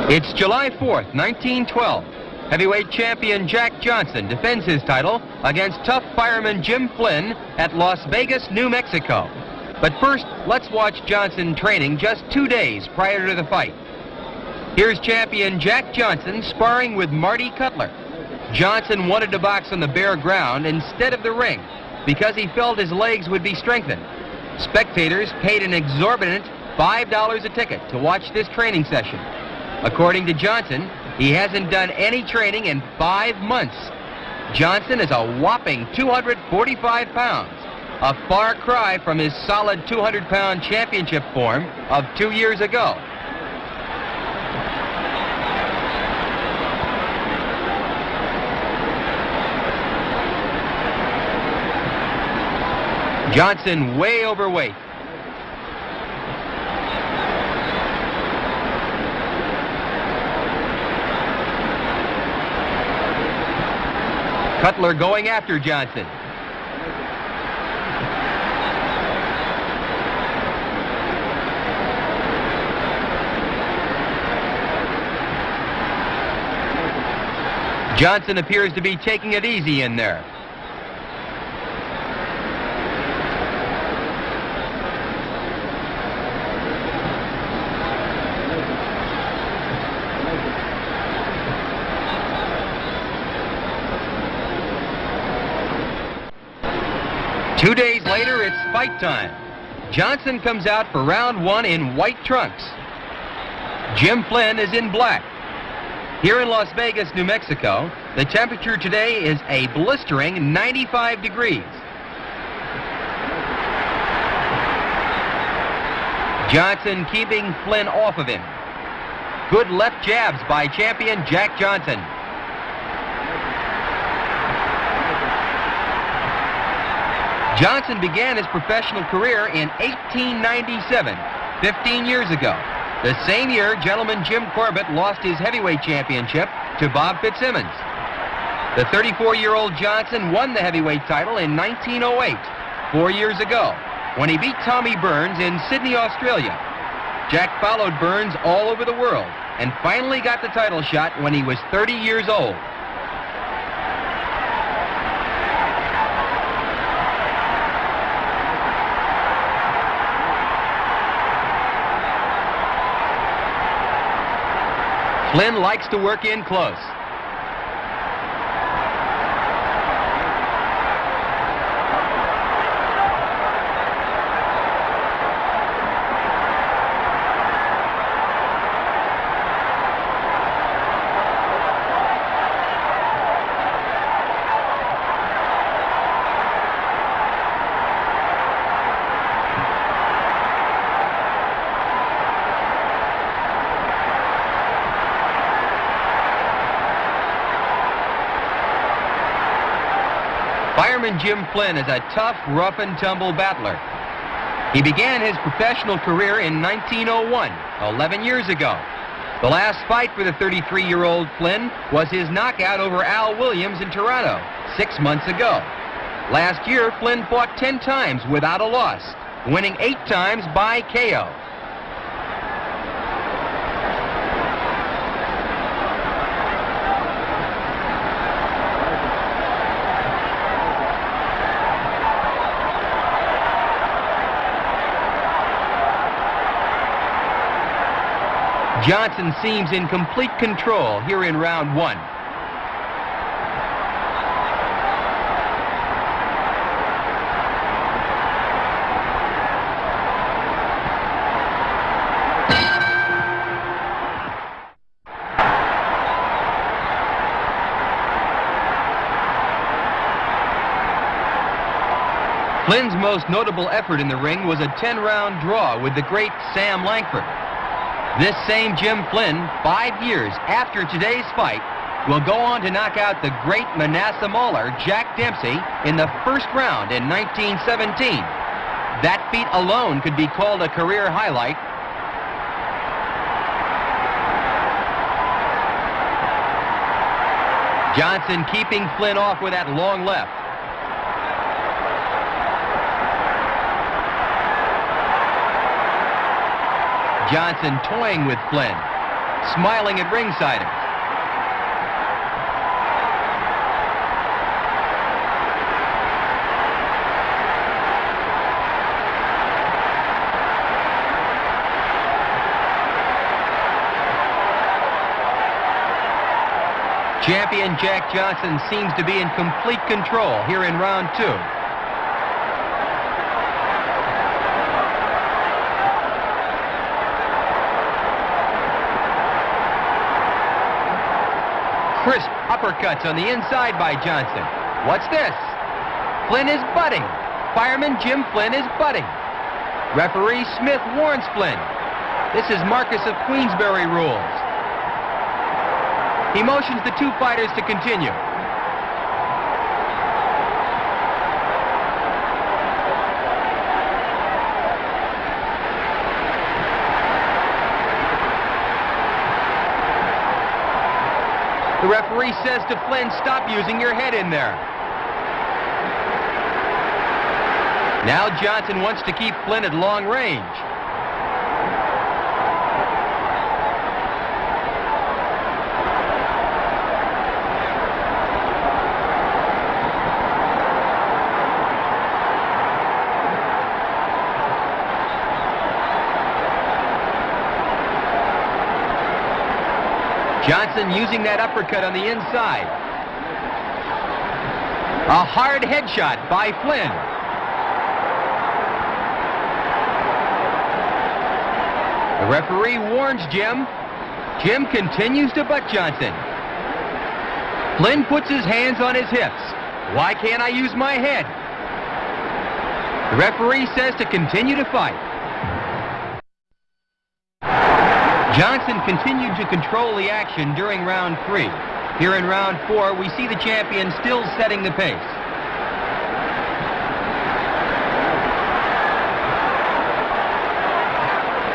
It's July 4th, 1912. Heavyweight champion Jack Johnson defends his title against tough fireman Jim Flynn at Las Vegas, New Mexico. But first, let's watch Johnson training just 2 days prior to the fight. Here's champion Jack Johnson sparring with Marty Cutler. Johnson wanted to box on the bare ground instead of the ring because he felt his legs would be strengthened. Spectators paid an exorbitant $5 a ticket to watch this training session. According to Johnson, he hasn't done any training in 5 months. Johnson is a whopping 245 pounds, a far cry from his solid 200-pound championship form of 2 years ago. Johnson way overweight. Cutler going after Johnson. Johnson appears to be taking it easy in there. Two days later, it's fight time. Johnson comes out for round one in white trunks. Jim Flynn is in black. Here in Las Vegas, New Mexico, the temperature today is a blistering 95 degrees. Johnson keeping Flynn off of him. Good left jabs by champion Jack Johnson. Johnson began his professional career in 1897, 15 years ago. The same year, gentleman Jim Corbett lost his heavyweight championship to Bob Fitzsimmons. The 34-year-old Johnson won the heavyweight title in 1908, 4 years ago, when he beat Tommy Burns in Sydney, Australia. Jack followed Burns all over the world and finally got the title shot when he was 30 years old. Flynn likes to work in close. Fireman Jim Flynn is a tough, rough-and-tumble battler. He began his professional career in 1901, 11 years ago. The last fight for the 33-year-old Flynn was his knockout over Al Williams in Toronto 6 months ago. Last year, Flynn fought 10 times without a loss, winning 8 times by KO. Johnson seems in complete control here in round one. Flynn's most notable effort in the ring was a 10-round draw with the great Sam Langford. This same Jim Flynn, 5 years after today's fight, will go on to knock out the great Manasseh Mauler, Jack Dempsey, in the first round in 1917. That feat alone could be called a career highlight. Johnson keeping Flynn off with that long left. Johnson toying with Flynn. smiling at ringside. Champion Jack Johnson seems to be in complete control here in round 2. Crisp uppercuts on the inside by Johnson. What's this? Flynn is butting. Fireman Jim Flynn is butting. Referee Smith warns Flynn. This is Marcus of Queensberry rules. He motions the two fighters to continue. The referee says to Flynn, stop using your head in there. Now Johnson wants to keep Flynn at long range. Johnson using that uppercut on the inside. A hard headshot by Flynn. The referee warns Jim. Jim continues to butt Johnson. Flynn puts his hands on his hips. Why can't I use my head? The referee says to continue to fight. Johnson continued to control the action during round 3. Here in round 4, we see the champion still setting the pace.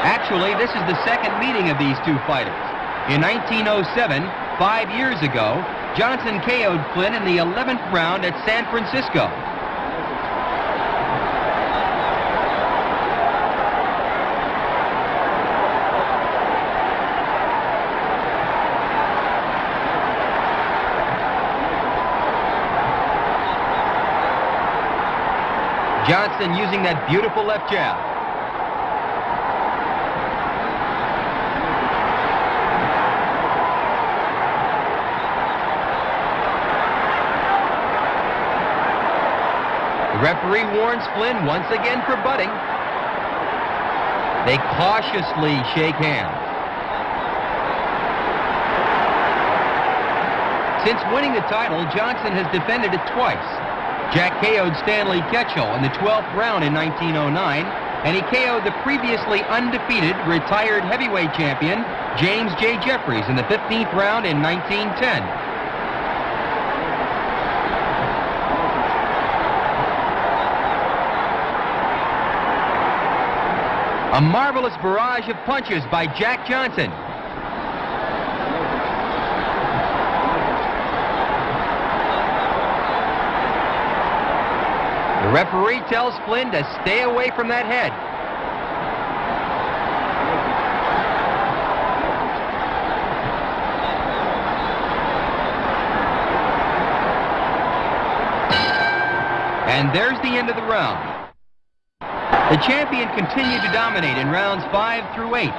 Actually, this is the second meeting of these two fighters. In 1907, 5 years ago, Johnson KO'd Flynn in the 11th round at San Francisco. Johnson using that beautiful left jab. The referee warns Flynn once again for butting. They cautiously shake hands. Since winning the title, Johnson has defended it twice. Jack KO'd Stanley Ketchel in the 12th round in 1909, and he KO'd the previously undefeated retired heavyweight champion James J. Jeffries in the 15th round in 1910. A marvelous barrage of punches by Jack Johnson. The referee tells Flynn to stay away from that head. And there's the end of the round. The champion continued to dominate in rounds 5 through 8.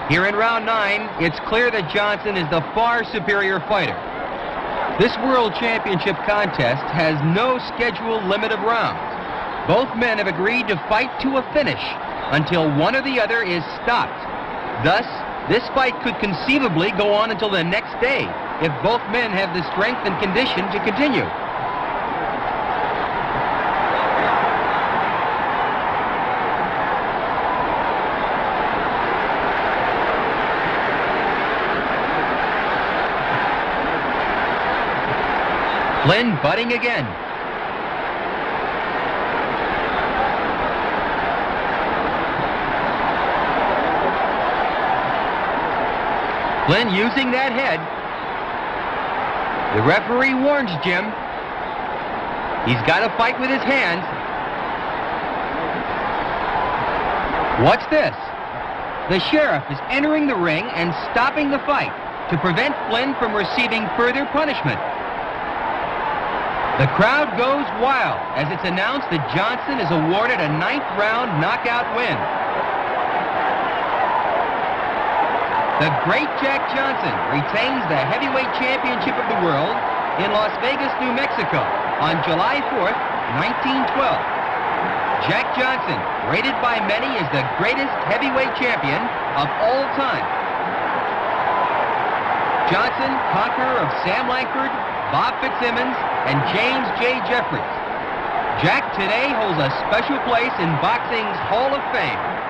Here in round 9, it's clear that Johnson is the far superior fighter. This World Championship contest has no scheduled limit of rounds. Both men have agreed to fight to a finish until one or the other is stopped. Thus, this fight could conceivably go on until the next day if both men have the strength and condition to continue. Flynn butting again. Flynn using that head. The referee warns Jim. He's got to fight with his hands. What's this? The sheriff is entering the ring and stopping the fight to prevent Flynn from receiving further punishment. The crowd goes wild as it's announced that Johnson is awarded a 9th-round knockout win. The great Jack Johnson retains the heavyweight championship of the world in Las Vegas, New Mexico on July 4th, 1912. Jack Johnson, rated by many as the greatest heavyweight champion of all time. Johnson, conqueror of Sam Langford, Bob Fitzsimmons, and James J. Jeffries. Jack today holds a special place in boxing's Hall of Fame.